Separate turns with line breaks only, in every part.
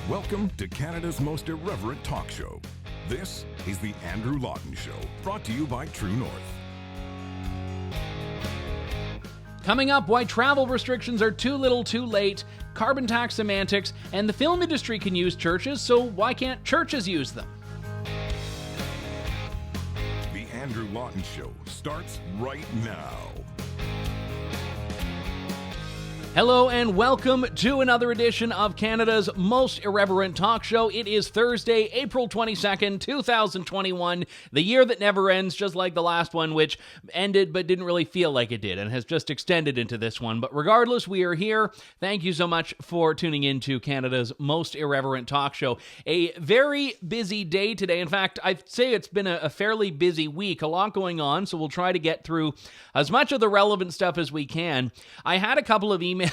Welcome to Canada's most irreverent talk show. This is the Andrew Lawton Show, brought to you by True North.
Coming up, why travel restrictions are too little too late, carbon tax semantics, and the film industry can use churches, so why can't churches use them?
The Andrew Lawton Show starts right now.
Hello and welcome to another edition of Canada's most irreverent talk show. It is Thursday, April 22nd, 2021, the year that never ends, just like the last one, which ended but didn't really feel like it did and has just extended into this one. But regardless, we are here. Thank you so much for tuning in to Canada's most irreverent talk show. A very busy day today. In fact, I'd say it's been a fairly busy week, a lot going on, so we'll try to get through as much of the relevant stuff as we can. I had a couple of emails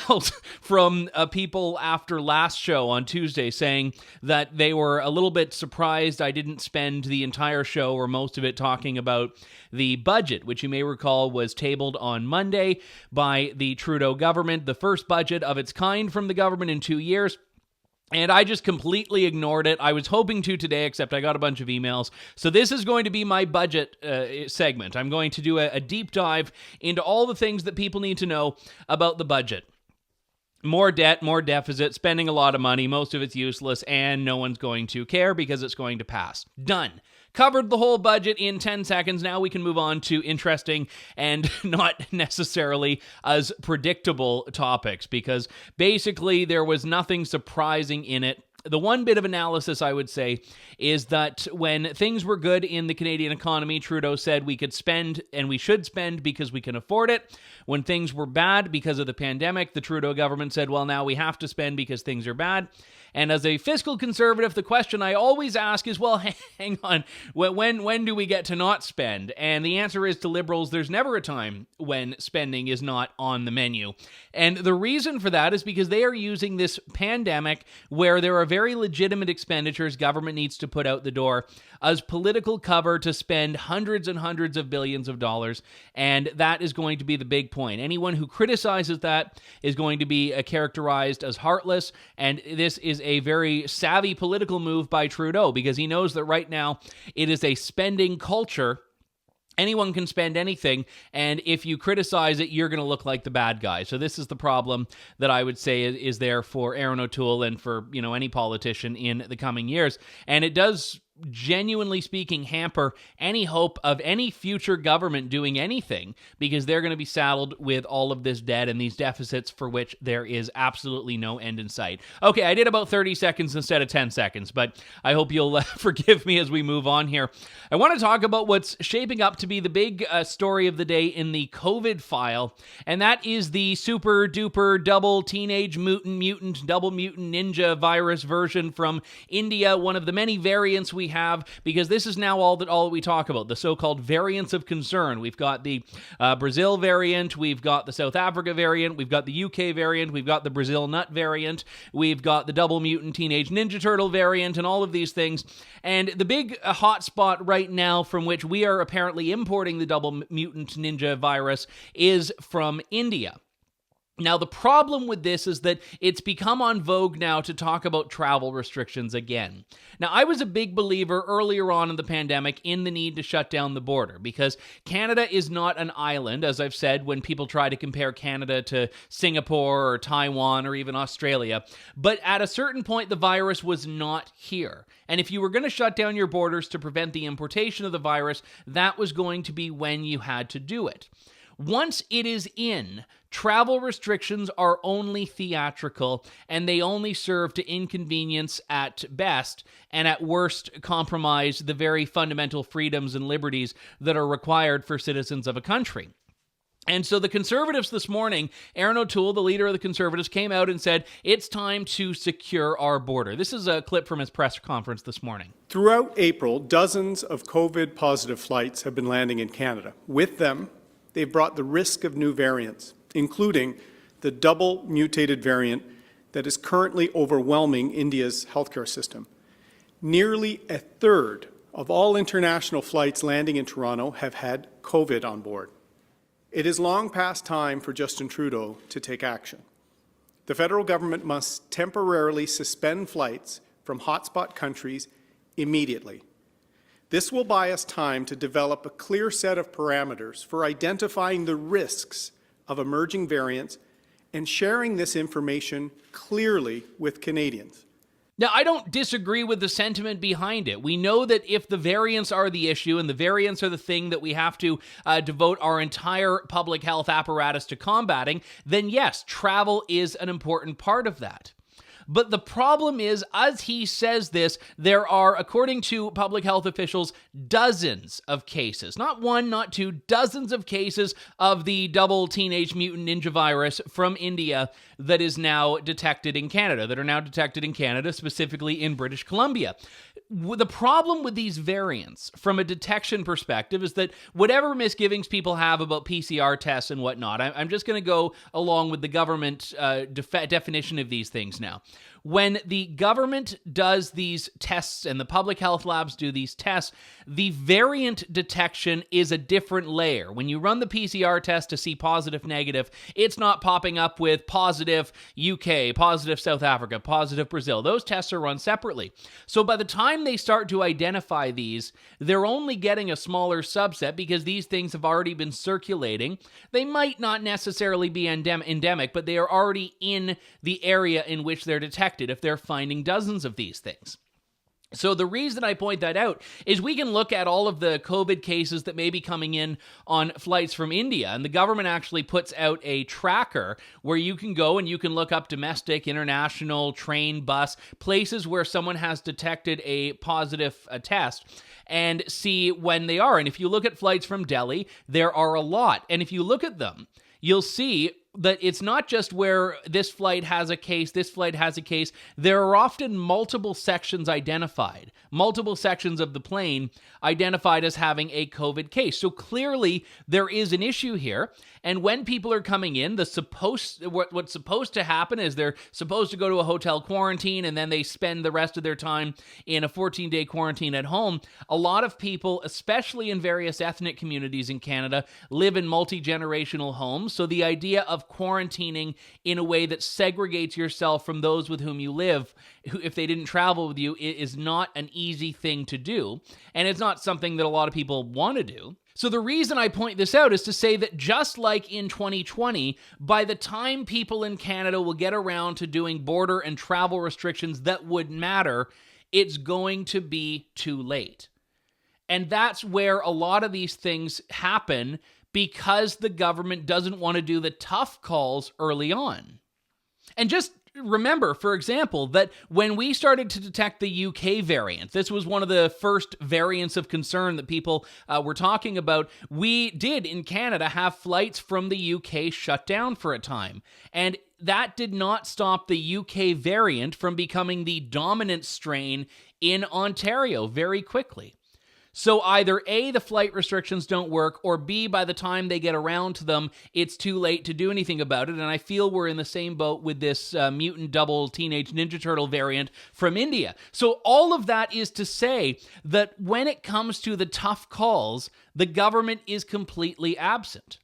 from people after last show on Tuesday saying that they were a little bit surprised I didn't spend the entire show or most of it talking about the budget, which you may recall was tabled on Monday by the Trudeau government, the first budget of its kind from the government in 2 years. And I just completely ignored it. I was hoping to today, except I got a bunch of emails. So this is going to be my budget segment. I'm going to do a deep dive into all the things that people need to know about the budget. More debt, more deficit, spending a lot of money, most of it's useless, and no one's going to care because it's going to pass. Done. Covered the whole budget in 10 seconds. Now we can move on to interesting and not necessarily as predictable topics, because basically there was nothing surprising in it. The one bit of analysis I would say is that when things were good in the Canadian economy, Trudeau said we could spend and we should spend because we can afford it. When things were bad because of the pandemic, the Trudeau government said, well, now we have to spend because things are bad. And as a fiscal conservative, the question I always ask is, well, hang on, when do we get to not spend? And the answer is, to Liberals, there's never a time when spending is not on the menu. And the reason for that is because they are using this pandemic, where there are very legitimate expenditures government needs to put out the door, as political cover to spend hundreds and hundreds of billions of dollars. And that is going to be the big point. Anyone who criticizes that is going to be characterized as heartless. And this is a very savvy political move by Trudeau, because he knows that right now it is a spending culture. Anyone can spend anything, and if you criticize it, you're going to look like the bad guy. So this is the problem that I would say is there for Erin O'Toole and for, any politician in the coming years. And it does, genuinely speaking, hamper any hope of any future government doing anything, because they're going to be saddled with all of this debt and these deficits for which there is absolutely no end in sight. Okay, I did about 30 seconds instead of 10 seconds, but I hope you'll forgive me as we move on here. I want to talk about what's shaping up to be the big story of the day in the COVID file, and that is the super duper double teenage mutant double mutant ninja virus version from India, one of the many variants we have, because this is now all that we talk about, the so-called variants of concern. We've got the Brazil variant, we've got the South Africa variant, we've got the UK variant, we've got the Brazil nut variant, we've got the double mutant teenage ninja turtle variant, and all of these things. And the big hotspot right now from which we are apparently importing the double mutant ninja virus is from India. Now, the problem with this is that it's become on vogue now to talk about travel restrictions again. Now, I was a big believer earlier on in the pandemic in the need to shut down the border, because Canada is not an island, as I've said, when people try to compare Canada to Singapore or Taiwan or even Australia. But at a certain point, the virus was not here. And if you were going to shut down your borders to prevent the importation of the virus, that was going to be when you had to do it. Once it is in, travel restrictions are only theatrical, and they only serve to inconvenience at best, and at worst compromise the very fundamental freedoms and liberties that are required for citizens of a country. And so the Conservatives this morning, Erin O'Toole, the leader of the Conservatives, came out and said, it's time to secure our border. This is a clip from his press conference this morning.
Throughout April, dozens of COVID-positive flights have been landing in Canada. With them, they've brought the risk of new variants, including the double mutated variant that is currently overwhelming India's healthcare system. Nearly a third of all international flights landing in Toronto have had COVID on board. It is long past time for Justin Trudeau to take action. The federal government must temporarily suspend flights from hotspot countries immediately. This will buy us time to develop a clear set of parameters for identifying the risks of emerging variants and sharing this information clearly with Canadians.
Now, I don't disagree with the sentiment behind it. We know that if the variants are the issue and the variants are the thing that we have to devote our entire public health apparatus to combating, then yes, travel is an important part of that. But the problem is, as he says this, there are, according to public health officials, dozens of cases. Not one, not two, dozens of cases of the double teenage mutant ninja virus from India that is now detected in Canada, specifically in British Columbia. The problem with these variants, from a detection perspective, is that whatever misgivings people have about PCR tests and whatnot, I'm just going to go along with the government definition of these things now. When the government does these tests and the public health labs do these tests, the variant detection is a different layer. When you run the PCR test to see positive, negative, it's not popping up with positive UK, positive South Africa, positive Brazil. Those tests are run separately. So by the time they start to identify these, they're only getting a smaller subset because these things have already been circulating. They might not necessarily be endemic, but they are already in the area in which they're detected if they're finding dozens of these things. So the reason I point that out is we can look at all of the COVID cases that may be coming in on flights from India, and the government actually puts out a tracker where you can go and you can look up domestic, international, train, bus, places where someone has detected a positive test and see when they are. And if you look at flights from Delhi, there are a lot. And if you look at them, you'll see that it's not just where this flight has a case, this flight has a case. There are often multiple sections identified, multiple sections of the plane identified as having a COVID case. So clearly there is an issue here. And when people are coming in, what's supposed to happen is they're supposed to go to a hotel quarantine and then they spend the rest of their time in a 14-day quarantine at home. A lot of people, especially in various ethnic communities in Canada, live in multi-generational homes. So the idea of quarantining in a way that segregates yourself from those with whom you live, who, if they didn't travel with you, is not an easy thing to do. And it's not something that a lot of people want to do. So the reason I point this out is to say that just like in 2020, by the time people in Canada will get around to doing border and travel restrictions that would matter, it's going to be too late. And that's where a lot of these things happen because the government doesn't want to do the tough calls early on. And just remember, for example, that when we started to detect the UK variant, this was one of the first variants of concern that people were talking about. We did, in Canada, have flights from the UK shut down for a time. And that did not stop the UK variant from becoming the dominant strain in Ontario very quickly. So either A, the flight restrictions don't work, or B, by the time they get around to them, it's too late to do anything about it. And I feel we're in the same boat with this mutant double teenage Ninja Turtle variant from India. So all of that is to say that when it comes to the tough calls, the government is completely absent.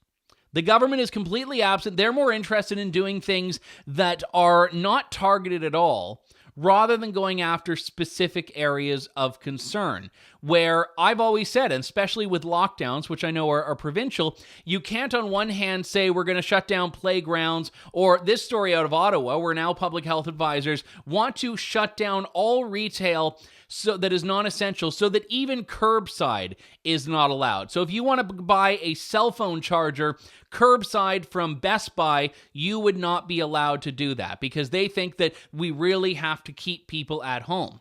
The government is completely absent. They're more interested in doing things that are not targeted at all, rather than going after specific areas of concern, where I've always said, and especially with lockdowns, which I know are provincial, you can't on one hand say we're going to shut down playgrounds, or this story out of Ottawa, where now public health advisors want to shut down all retail so that is non-essential, so that even curbside is not allowed. So if you want to buy a cell phone charger curbside from Best Buy, you would not be allowed to do that because they think that we really have to keep people at home.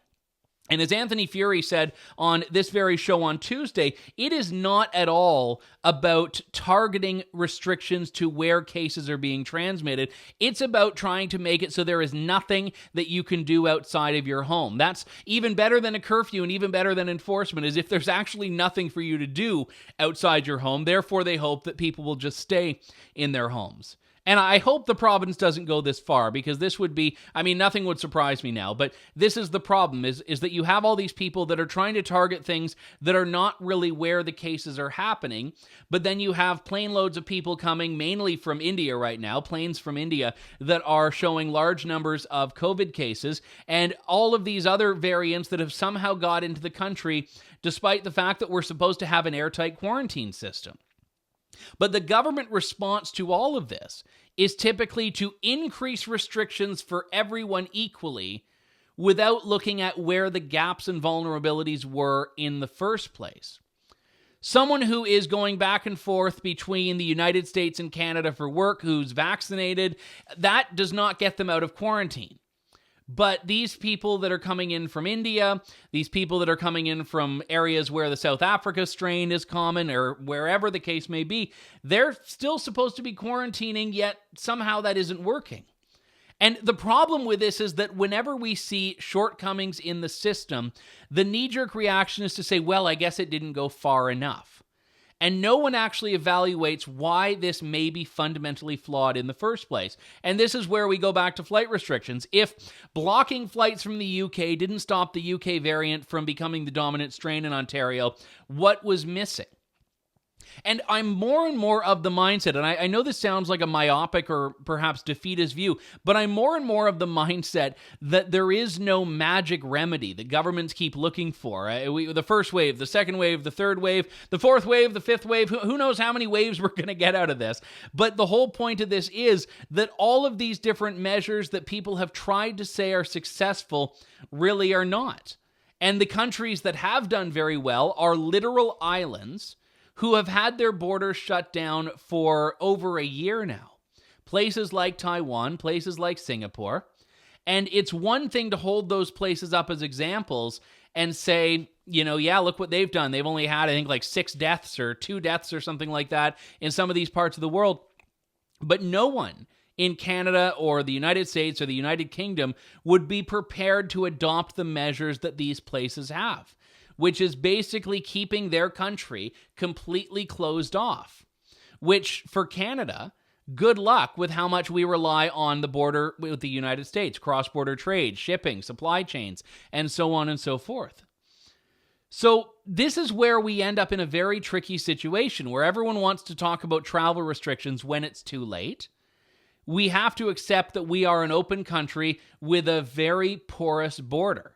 And as Anthony Furey said on this very show on Tuesday, it is not at all about targeting restrictions to where cases are being transmitted. It's about trying to make it so there is nothing that you can do outside of your home. That's even better than a curfew and even better than enforcement, is if there's actually nothing for you to do outside your home. Therefore, they hope that people will just stay in their homes. And I hope the province doesn't go this far, because this would be, I mean, nothing would surprise me now, but this is the problem, is that you have all these people that are trying to target things that are not really where the cases are happening, but then you have plane loads of people coming, mainly from India right now, planes from India, that are showing large numbers of COVID cases, and all of these other variants that have somehow got into the country, despite the fact that we're supposed to have an airtight quarantine system. But the government response to all of this is typically to increase restrictions for everyone equally without looking at where the gaps and vulnerabilities were in the first place. Someone who is going back and forth between the United States and Canada for work, who's vaccinated, that does not get them out of quarantine. But these people that are coming in from India, these people that are coming in from areas where the South Africa strain is common, or wherever the case may be, they're still supposed to be quarantining, yet somehow that isn't working. And the problem with this is that whenever we see shortcomings in the system, the knee-jerk reaction is to say, well, I guess it didn't go far enough. And no one actually evaluates why this may be fundamentally flawed in the first place. And this is where we go back to flight restrictions. If blocking flights from the UK didn't stop the UK variant from becoming the dominant strain in Ontario, what was missing? And I'm more and more of the mindset, and I know this sounds like a myopic or perhaps defeatist view, but I'm more and more of the mindset that there is no magic remedy that governments keep looking for. The first wave, the second wave, the third wave, the fourth wave, the fifth wave, who knows how many waves we're going to get out of this. But the whole point of this is that all of these different measures that people have tried to say are successful really are not. And the countries that have done very well are literal islands who have had their borders shut down for over a year now. Places like Taiwan, places like Singapore. And it's one thing to hold those places up as examples and say, you know, yeah, look what they've done. They've only had, I think, like 6 deaths or 2 deaths or something like that in some of these parts of the world. But no one in Canada or the United States or the United Kingdom would be prepared to adopt the measures that these places have, which is basically keeping their country completely closed off, which for Canada, good luck with how much we rely on the border with the United States, cross-border trade, shipping, supply chains, and so on and so forth. So this is where we end up in a very tricky situation where everyone wants to talk about travel restrictions when it's too late. We have to accept that we are an open country with a very porous border.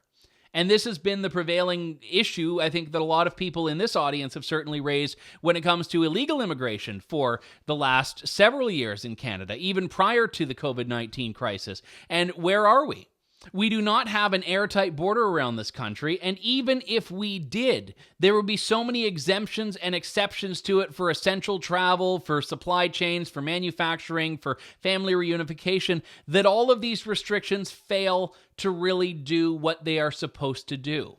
And this has been the prevailing issue, I think, that a lot of people in this audience have certainly raised when it comes to illegal immigration for the last several years in Canada, even prior to the COVID-19 crisis. And where are we? We do not have an airtight border around this country, and even if we did, there would be so many exemptions and exceptions to it for essential travel, for supply chains, for manufacturing, for family reunification, that all of these restrictions fail to really do what they are supposed to do.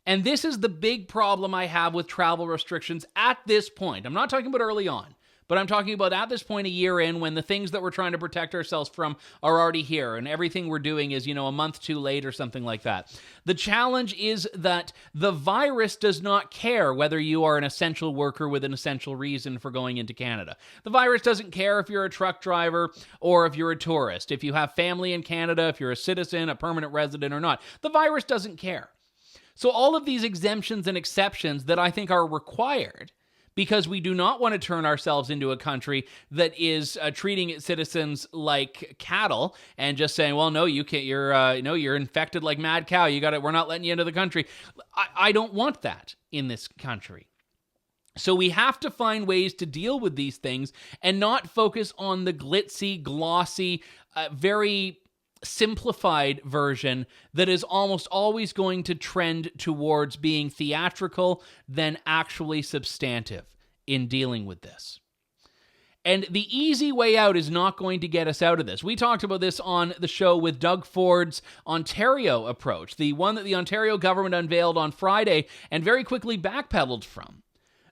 And this is the big problem I have with travel restrictions at this point. I'm not talking about early on, but I'm talking about at this point a year in, when the things that we're trying to protect ourselves from are already here and everything we're doing is, a month too late or something like that. The challenge is that the virus does not care whether you are an essential worker with an essential reason for going into Canada. The virus doesn't care if you're a truck driver or if you're a tourist, if you have family in Canada, if you're a citizen, a permanent resident or not. The virus doesn't care. So all of these exemptions and exceptions that I think are required, because we do not want to turn ourselves into a country that is treating its citizens like cattle and just saying, well, no, you can't. You're infected like mad cow. You got it. We're not letting you into the country. I don't want that in this country. So we have to find ways to deal with these things and not focus on the glitzy, glossy, very simplified version that is almost always going to trend towards being theatrical than actually substantive in dealing with this. And the easy way out is not going to get us out of this. We talked about this on the show with Doug Ford's Ontario approach, the one that the Ontario government unveiled on Friday and very quickly backpedaled from,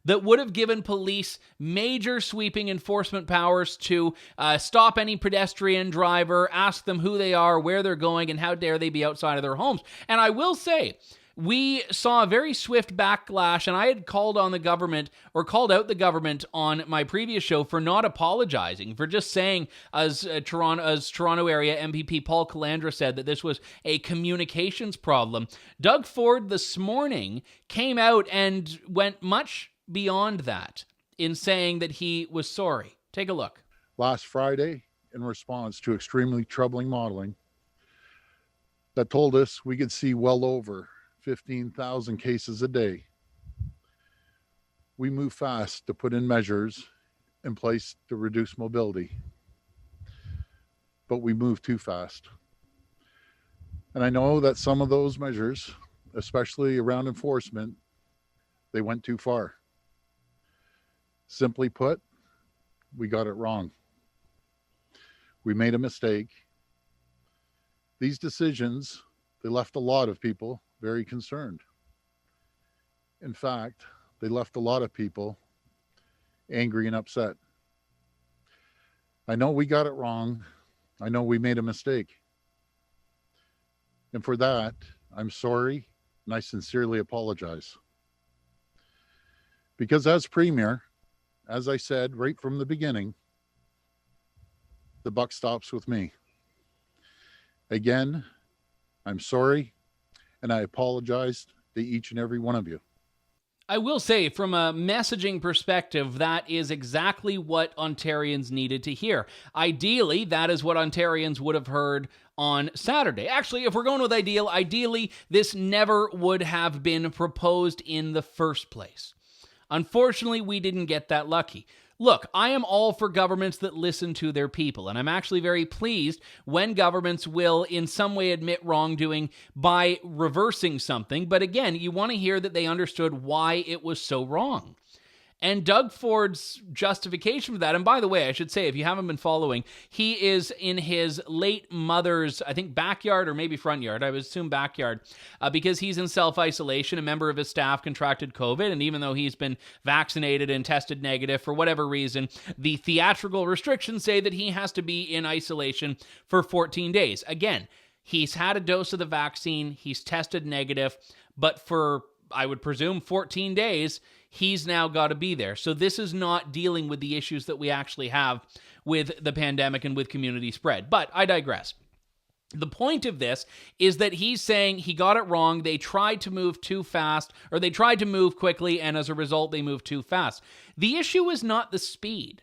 that would have given police major sweeping enforcement powers to stop any pedestrian driver, ask them who they are, where they're going, and how dare they be outside of their homes. And I will say, we saw a very swift backlash, and I had called out the government on my previous show for not apologizing, for just saying, as Toronto area MPP Paul Calandra said, that this was a communications problem. Doug Ford this morning came out and went much beyond that in saying that he was sorry. Take a look.
Last Friday, in response to extremely troubling modeling that told us we could see well over 15,000 cases a day, we moved fast to put in measures in place to reduce mobility. But we moved too fast. And I know that some of those measures, especially around enforcement, they went too far. Simply put, we got it wrong. We made a mistake. These decisions, they left a lot of people very concerned. In fact, they left a lot of people angry and upset. I know we got it wrong. I know we made a mistake. And for that, I'm sorry, and I sincerely apologize. Because as Premier, as I said right from the beginning, the buck stops with me. Again, I'm sorry, and I apologize to each and every one of you.
I will say, from a messaging perspective, that is exactly what Ontarians needed to hear. Ideally, that is what Ontarians would have heard on Saturday. Actually, if we're going with ideally, this never would have been proposed in the first place. Unfortunately, we didn't get that lucky. Look, I am all for governments that listen to their people, and I'm actually very pleased when governments will in some way admit wrongdoing by reversing something, but again, you want to hear that they understood why it was so wrong. And Doug Ford's justification for that, and by the way, I should say, if you haven't been following, he is in his late mother's, I think, backyard or maybe front yard, I would assume backyard, because he's in self-isolation. A member of his staff contracted COVID, and even though he's been vaccinated and tested negative for whatever reason, the theatrical restrictions say that he has to be in isolation for 14 days. Again, he's had a dose of the vaccine, he's tested negative, but for, I would presume, 14 days, he's now got to be there. So this is not dealing with the issues that we actually have with the pandemic and with community spread. But I digress. The point of this is that he's saying he got it wrong. They tried to move too fast, or they tried to move quickly, and as a result, they moved too fast. The issue is not the speed.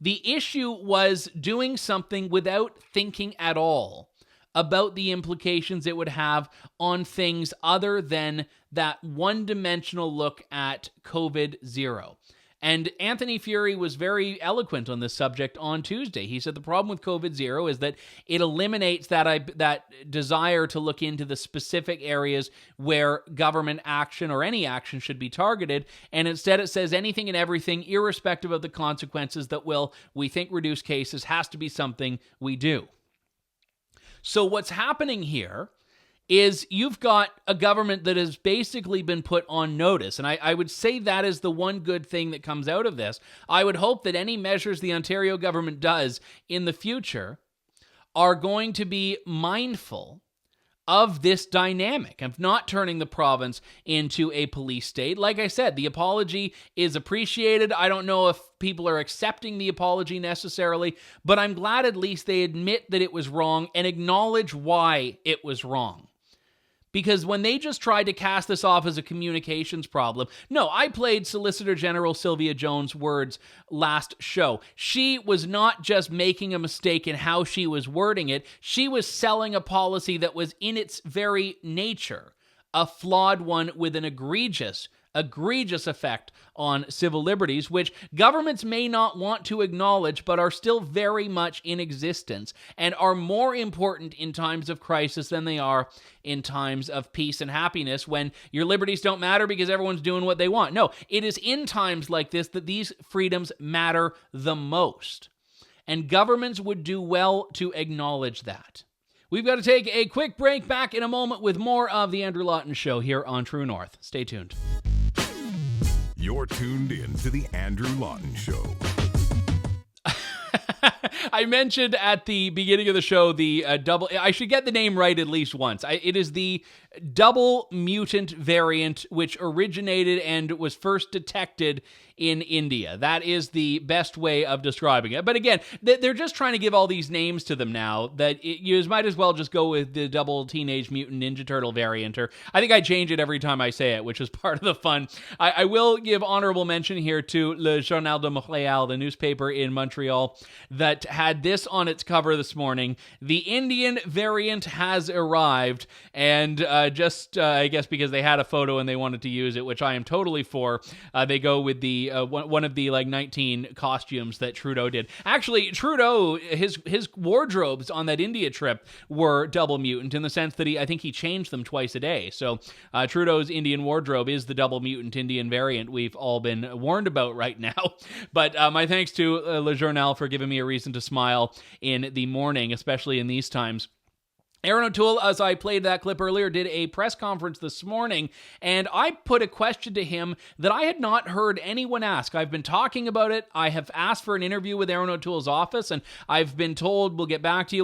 The issue was doing something without thinking at all about the implications it would have on things other than that one-dimensional look at COVID-0. And Anthony Furey was very eloquent on this subject on Tuesday. He said the problem with COVID-0 is that it eliminates that desire to look into the specific areas where government action or any action should be targeted, and instead it says anything and everything, irrespective of the consequences, that will, we think, reduce cases, has to be something we do. So what's happening here is you've got a government that has basically been put on notice, and I would say that is the one good thing that comes out of this. I would hope that any measures the Ontario government does in the future are going to be mindful of this dynamic, of not turning the province into a police state. Like I said, the apology is appreciated. I don't know if people are accepting the apology necessarily, but I'm glad at least they admit that it was wrong and acknowledge why it was wrong. Because when they just tried to cast this off as a communications problem, no, I played Solicitor General Sylvia Jones' words last show. She was not just making a mistake in how she was wording it, she was selling a policy that was in its very nature a flawed one with an egregious effect on civil liberties, which governments may not want to acknowledge, but are still very much in existence and are more important in times of crisis than they are in times of peace and happiness when your liberties don't matter because everyone's doing what they want. No, it is in times like this that these freedoms matter the most. And governments would do well to acknowledge that. We've got to take a quick break. Back in a moment with more of The Andrew Lawton Show here on True North. Stay tuned.
You're tuned in to The Andrew Lawton Show.
I mentioned at the beginning of the show the double. I should get the name right at least once. It is the double mutant variant, which originated and was first detected in India. That is the best way of describing it. But again, they're just trying to give all these names to them now that you might as well just go with the double Teenage Mutant Ninja Turtle variant. Or I think I change it every time I say it, which is part of the fun. I will give honorable mention here to Le Journal de Montréal, the newspaper in Montreal, that had this on its cover this morning. The Indian variant has arrived, and I guess because they had a photo and they wanted to use it, which I am totally for, they go with the one of the 19 costumes that Trudeau did. Actually, Trudeau, his wardrobes on that India trip were double mutant in the sense that I think he changed them twice a day. So Trudeau's Indian wardrobe is the double mutant Indian variant we've all been warned about right now. But my thanks to Le Journal for giving me a reason to smile in the morning, especially in these times. Erin O'Toole, as I played that clip earlier, did a press conference this morning, and I put a question to him that I had not heard anyone ask. I've been talking about it. I have asked for an interview with Erin O'Toole's office, and I've been told, we'll get back to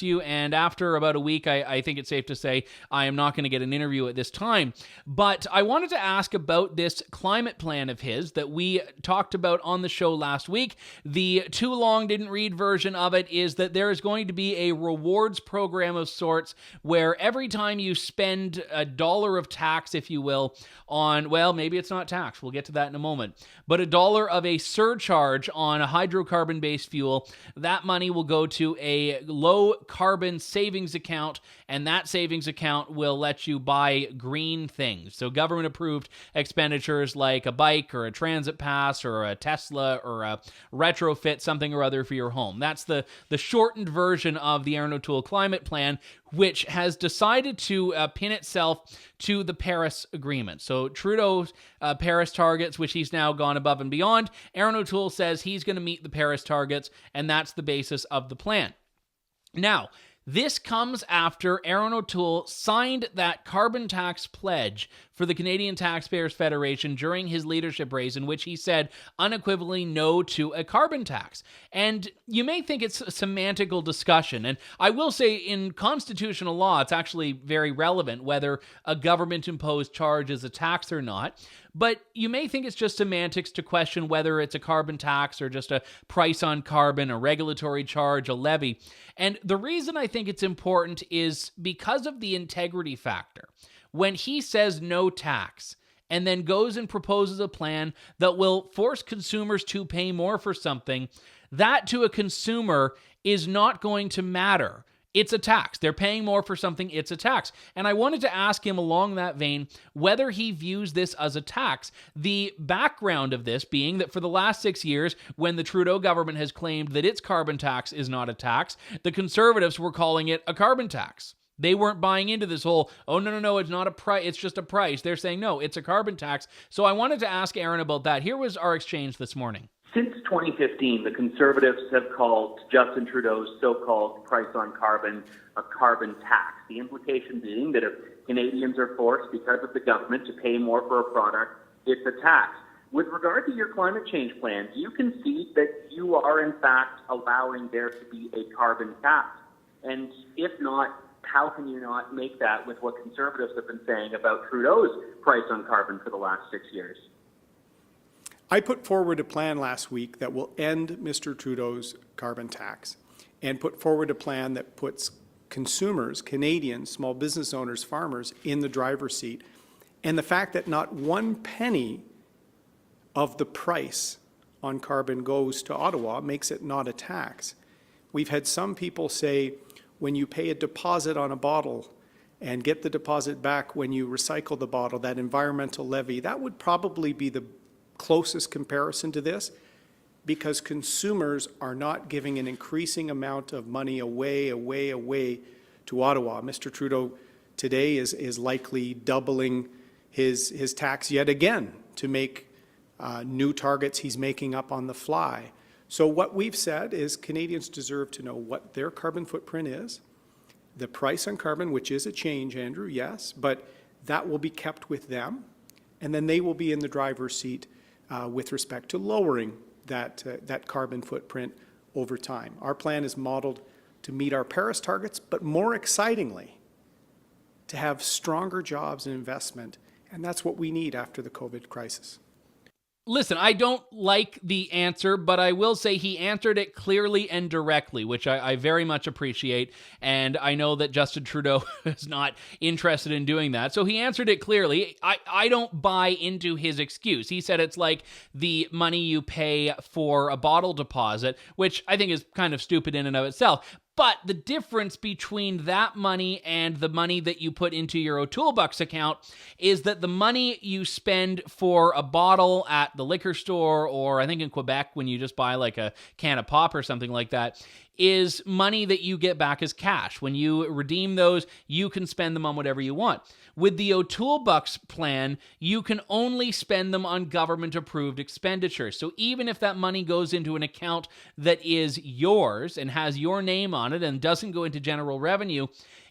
you, and after about a week, I think it's safe to say I am not going to get an interview at this time. But I wanted to ask about this climate plan of his that we talked about on the show last week. The too long didn't read version of it is that there is going to be a rewards program of sorts where every time you spend $1 of tax, if you will, on, well, maybe it's not tax, we'll get to that in a moment, but $1 of a surcharge on a hydrocarbon-based fuel, that money will go to a low carbon savings account, and that savings account will let you buy green things. So government approved expenditures like a bike or a transit pass or a Tesla or a retrofit something or other for your home. That's the shortened version of the Erin O'Toole climate plan, which has decided to pin itself to the Paris Agreement. So Trudeau's Paris targets, which he's now gone above and beyond, Erin O'Toole says he's going to meet the Paris targets, and that's the basis of the plan. Now, this comes after Erin O'Toole signed that carbon tax pledge for the Canadian Taxpayers Federation during his leadership race, in which he said unequivocally no to a carbon tax. And you may think it's a semantical discussion, and I will say in constitutional law, it's actually very relevant whether a government-imposed charge is a tax or not. But you may think it's just semantics to question whether it's a carbon tax or just a price on carbon, a regulatory charge, a levy. And the reason I think it's important is because of the integrity factor. When he says no tax and then goes and proposes a plan that will force consumers to pay more for something, that to a consumer is not going to matter. It's a tax. They're paying more for something. It's a tax. And I wanted to ask him along that vein whether he views this as a tax. The background of this being that for the last 6 years, when the Trudeau government has claimed that its carbon tax is not a tax, the Conservatives were calling it a carbon tax. They weren't buying into this whole, oh, no, it's not a price, it's just a price. They're saying, no, it's a carbon tax. So I wanted to ask Erin about that. Here was our exchange this morning.
Since 2015, the Conservatives have called Justin Trudeau's so-called price on carbon a carbon tax. The implication being that if Canadians are forced, because of the government, to pay more for a product, it's a tax. With regard to your climate change plan, do you concede that you are, in fact, allowing there to be a carbon tax? And if not, how can you not make that with what Conservatives have been saying about Trudeau's price on carbon for the last 6 years?
I put forward a plan last week that will end Mr. Trudeau's carbon tax and put forward a plan that puts consumers, Canadians, small business owners, farmers in the driver's seat. And the fact that not one penny of the price on carbon goes to Ottawa makes it not a tax. We've had some people say, when you pay a deposit on a bottle and get the deposit back when you recycle the bottle, that environmental levy, that would probably be the closest comparison to this, because consumers are not giving an increasing amount of money away to Ottawa. Mr. Trudeau today is likely doubling his tax yet again to make new targets he's making up on the fly. So what we've said is Canadians deserve to know what their carbon footprint is, the price on carbon, which is a change, Andrew, yes, but that will be kept with them, and then they will be in the driver's seat with respect to lowering that carbon footprint over time. Our plan is modeled to meet our Paris targets, but more excitingly, to have stronger jobs and investment, and that's what we need after the COVID crisis.
Listen, I don't like the answer, but I will say he answered it clearly and directly, which I very much appreciate, and I know that Justin Trudeau is not interested in doing that, so he answered it clearly. I don't buy into his excuse. He said it's like the money you pay for a bottle deposit, which I think is kind of stupid in and of itself. But the difference between that money and the money that you put into your O'Toole Bucks account is that the money you spend for a bottle at the liquor store, or I think in Quebec when you just buy like a can of pop or something like that, is money that you get back as cash. When you redeem those, you can spend them on whatever you want. With the O'Toole Bucks plan, you can only spend them on government-approved expenditures. So even if that money goes into an account that is yours and has your name on it and doesn't go into general revenue,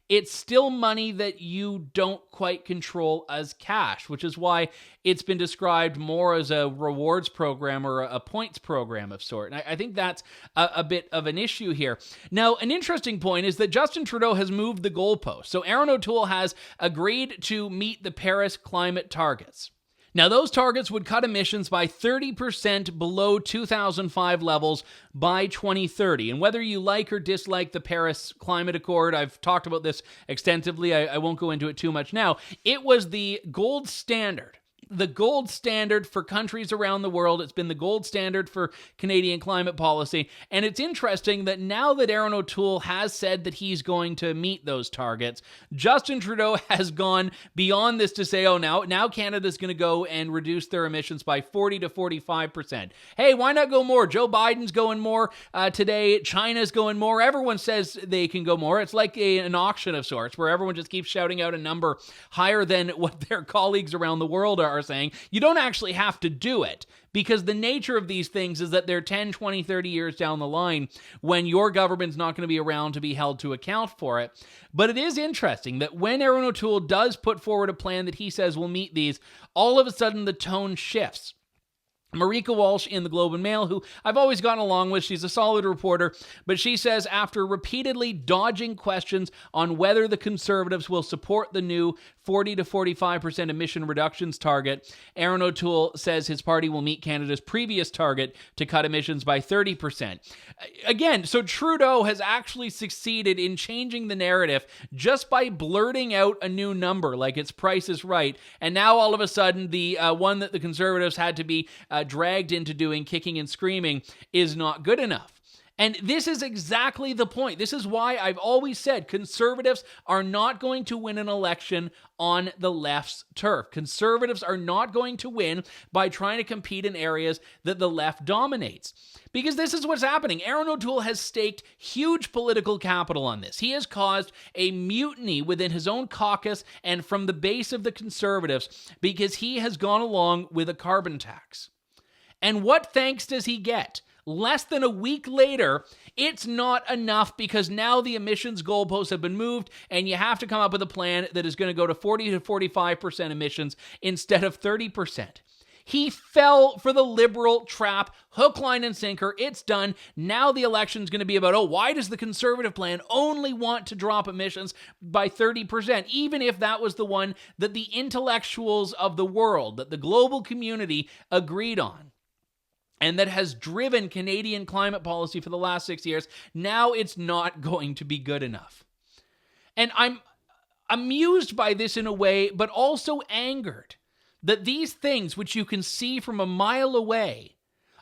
it's still money that you don't quite control as cash, which is why it's been described more as a rewards program or a points program of sort. And I think that's a bit of an issue here. Now, an interesting point is that Justin Trudeau has moved the goalpost. So Erin O'Toole has agreed to meet the Paris climate targets. Now, those targets would cut emissions by 30% below 2005 levels by 2030. And whether you like or dislike the Paris Climate Accord, I've talked about this extensively, I won't go into it too much now, it was the gold standard. The gold standard for countries around the world. It's been the gold standard for Canadian climate policy. And it's interesting that now that Erin O'Toole has said that he's going to meet those targets, Justin Trudeau has gone beyond this to say, oh, now Canada's going to go and reduce their emissions by 40 to 45%. Hey, why not go more? Joe Biden's going more today. China's going more. Everyone says they can go more. It's like an auction of sorts where everyone just keeps shouting out a number higher than what their colleagues around the world are saying. You don't actually have to do it, because the nature of these things is that they're 10, 20, 30 years down the line when your government's not going to be around to be held to account for it. But it is interesting that when Erin O'Toole does put forward a plan that he says will meet these, all of a sudden the tone shifts. Marika Walsh in the Globe and Mail, who I've always gotten along with, she's a solid reporter, but she says after repeatedly dodging questions on whether the Conservatives will support the new 40 to 45% emission reductions target, Erin O'Toole says his party will meet Canada's previous target to cut emissions by 30%. Again, so Trudeau has actually succeeded in changing the narrative just by blurting out a new number, like it's Price is Right, and now all of a sudden the one that the Conservatives had to be dragged into doing, kicking and screaming, is not good enough. And this is exactly the point. This is why I've always said Conservatives are not going to win an election on the left's turf. Conservatives are not going to win by trying to compete in areas that the left dominates. Because this is what's happening. Erin O'Toole has staked huge political capital on this. He has caused a mutiny within his own caucus and from the base of the Conservatives because he has gone along with a carbon tax. And what thanks does he get? Less than a week later, it's not enough because now the emissions goalposts have been moved and you have to come up with a plan that is going to go to 40 to 45% emissions instead of 30%. He fell for the Liberal trap, hook, line, and sinker. It's done. Now the election's going to be about, why does the Conservative plan only want to drop emissions by 30%, even if that was the one that the intellectuals of the world, that the global community agreed on, and that has driven Canadian climate policy for the last 6 years. Now it's not going to be good enough. And I'm amused by this in a way, but also angered that these things, which you can see from a mile away,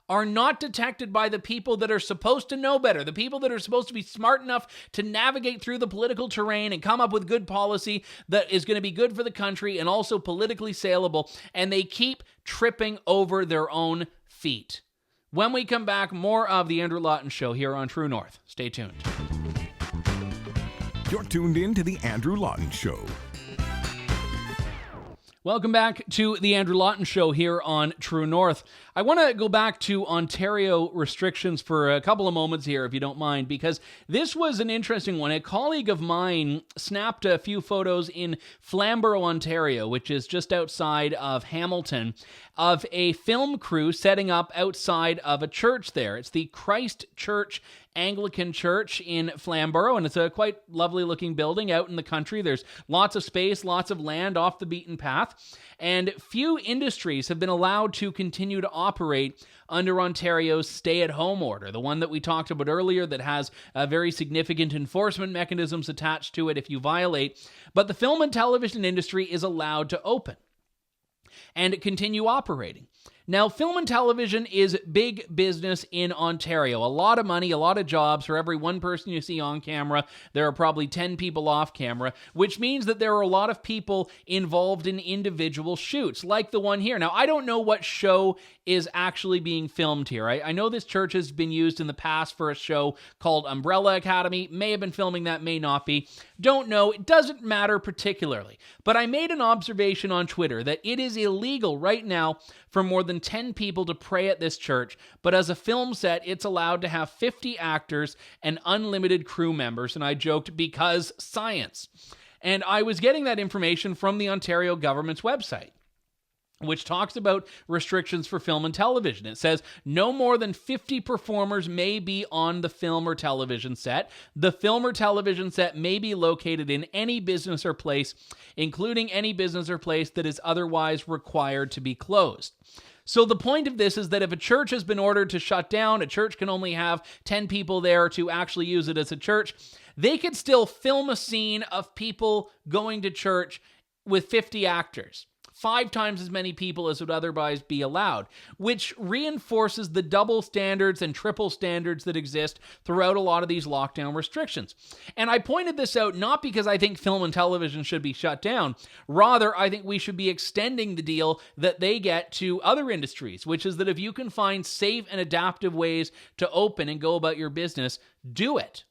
are not detected by the people that are supposed to know better, the people that are supposed to be smart enough to navigate through the political terrain and come up with good policy that is going to be good for the country and also politically saleable, and they keep tripping over their own feet. When we come back, more of the Andrew Lawton Show here on True North. Stay tuned.
You're tuned in to the Andrew Lawton Show.
Welcome back to the Andrew Lawton Show here on True North. I want to go back to Ontario restrictions for a couple of moments here, if you don't mind, because this was an interesting one. A colleague of mine snapped a few photos in Flamborough, Ontario, which is just outside of Hamilton, of a film crew setting up outside of a church there. It's the Christ Church Anglican Church in Flamborough, and it's a quite lovely looking building out in the country. There's lots of space, lots of land off the beaten path, and few industries have been allowed to continue to operate under Ontario's stay-at-home order, the one that we talked about earlier that has very significant enforcement mechanisms attached to it if you violate. But the film and television industry is allowed to open and continue operating. Now, film and television is big business in Ontario. A lot of money, a lot of jobs. For every one person you see on camera, there are probably 10 people off camera, which means that there are a lot of people involved in individual shoots, like the one here. Now, I don't know what show is actually being filmed here. I know this church has been used in the past for a show called Umbrella Academy. May have been filming that, may not be. Don't know. It doesn't matter particularly. But I made an observation on Twitter that it is illegal right now for more than 10 people to pray at this church, but as a film set, it's allowed to have 50 actors and unlimited crew members, and I joked, because science. And I was getting that information from the Ontario government's website, which talks about restrictions for film and television. It says no more than 50 performers may be on the film or television set. The film or television set may be located in any business or place, including any business or place that is otherwise required to be closed. So the point of this is that if a church has been ordered to shut down, a church can only have 10 people there to actually use it as a church, they could still film a scene of people going to church with 50 actors. 5 times as many people as would otherwise be allowed, which reinforces the double standards and triple standards that exist throughout a lot of these lockdown restrictions. And I pointed this out not because I think film and television should be shut down. Rather, I think we should be extending the deal that they get to other industries, which is that if you can find safe and adaptive ways to open and go about your business, do it.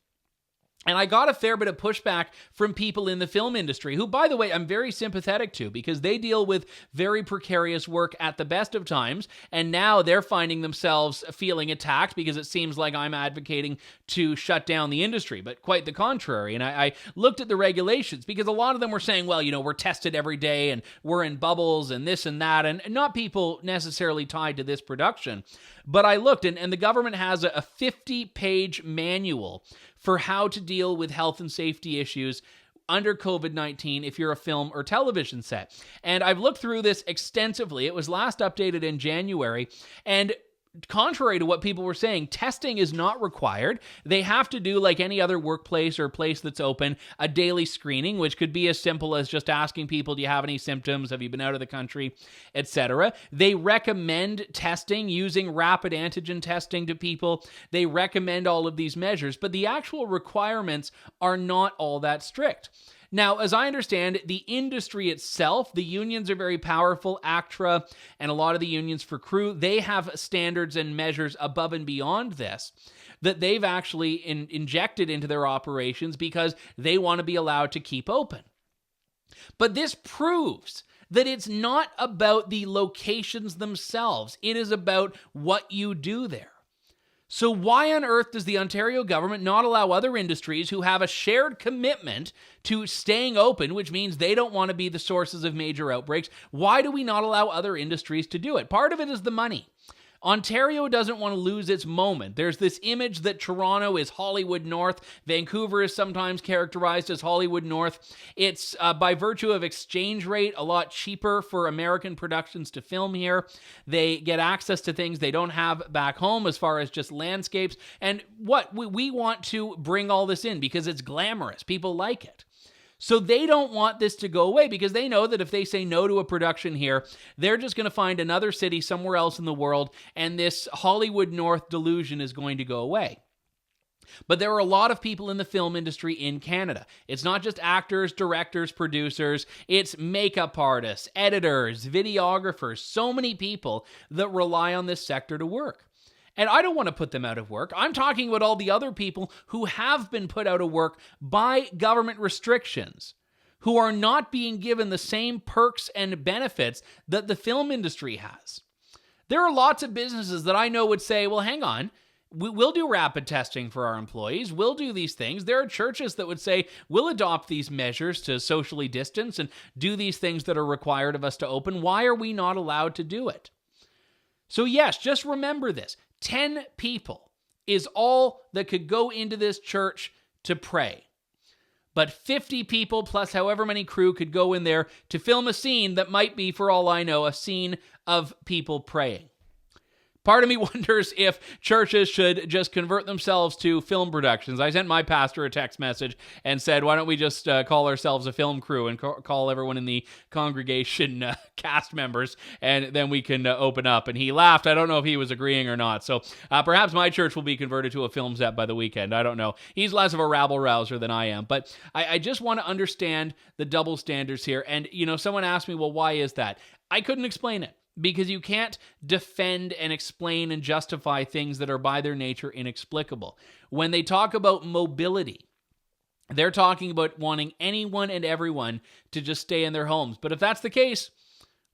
And I got a fair bit of pushback from people in the film industry, who, by the way, I'm very sympathetic to, because they deal with very precarious work at the best of times, and now they're finding themselves feeling attacked because it seems like I'm advocating to shut down the industry, but quite the contrary. And I looked at the regulations, because a lot of them were saying, well, you know, we're tested every day, and we're in bubbles, and this and that, and not people necessarily tied to this production. But I looked, and the government has a 50-page manual for how to deal with health and safety issues under COVID-19 if you're a film or television set. And I've looked through this extensively. It was last updated in January, and contrary to what people were saying, testing is not required. They have to do, like any other workplace or place that's open, a daily screening, which could be as simple as just asking people, do you have any symptoms? Have you been out of the country? Etc. They recommend testing, using rapid antigen testing to people. They recommend all of these measures, but the actual requirements are not all that strict. Now, as I understand, the industry itself, the unions are very powerful. ACTRA and a lot of the unions for crew, they have standards and measures above and beyond this that they've actually injected into their operations because they want to be allowed to keep open. But this proves that it's not about the locations themselves. It is about what you do there. So why on earth does the Ontario government not allow other industries who have a shared commitment to staying open, which means they don't want to be the sources of major outbreaks? Why do we not allow other industries to do it? Part of it is the money. Ontario doesn't want to lose its moment. There's this image that Toronto is Hollywood North. Vancouver is sometimes characterized as Hollywood North. It's, by virtue of exchange rate, a lot cheaper for American productions to film here. They get access to things they don't have back home as far as just landscapes. And what we want to bring all this in because it's glamorous. People like it. So they don't want this to go away because they know that if they say no to a production here, they're just going to find another city somewhere else in the world, and this Hollywood North delusion is going to go away. But there are a lot of people in the film industry in Canada. It's not just actors, directors, producers. It's makeup artists, editors, videographers, so many people that rely on this sector to work. And I don't want to put them out of work. I'm talking about all the other people who have been put out of work by government restrictions, who are not being given the same perks and benefits that the film industry has. There are lots of businesses that I know would say, well, hang on, we'll do rapid testing for our employees. We'll do these things. There are churches that would say, we'll adopt these measures to socially distance and do these things that are required of us to open. Why are we not allowed to do it? So yes, just remember this. 10 people is all that could go into this church to pray. But 50 people plus however many crew could go in there to film a scene that might be, for all I know, a scene of people praying. Part of me wonders if churches should just convert themselves to film productions. I sent my pastor a text message and said, why don't we just call ourselves a film crew and call everyone in the congregation cast members, and then we can open up. And he laughed. I don't know if he was agreeing or not. So perhaps my church will be converted to a film set by the weekend. I don't know. He's less of a rabble-rouser than I am. But I just want to understand the double standards here. And, someone asked me, well, why is that? I couldn't explain it. Because you can't defend and explain and justify things that are by their nature inexplicable. When they talk about mobility, they're talking about wanting anyone and everyone to just stay in their homes. But if that's the case,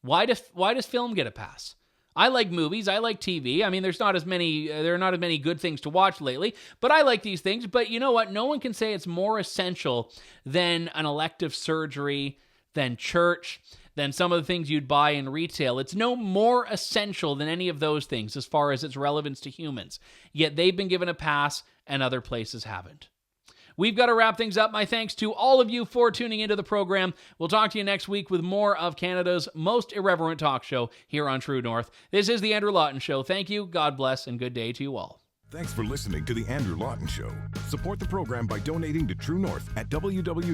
why does film get a pass? I like movies. I like TV. I mean, there are not as many good things to watch lately, but I like these things. But you know what? No one can say it's more essential than an elective surgery, than church, than some of the things you'd buy in retail. It's no more essential than any of those things as far as its relevance to humans. Yet they've been given a pass and other places haven't. We've got to wrap things up. My thanks to all of you for tuning into the program. We'll talk to you next week with more of Canada's most irreverent talk show here on True North. This is the Andrew Lawton Show. Thank you, God bless, and good day to you all.
Thanks for listening to The Andrew Lawton Show. Support the program by donating to True North at www.tnc.news.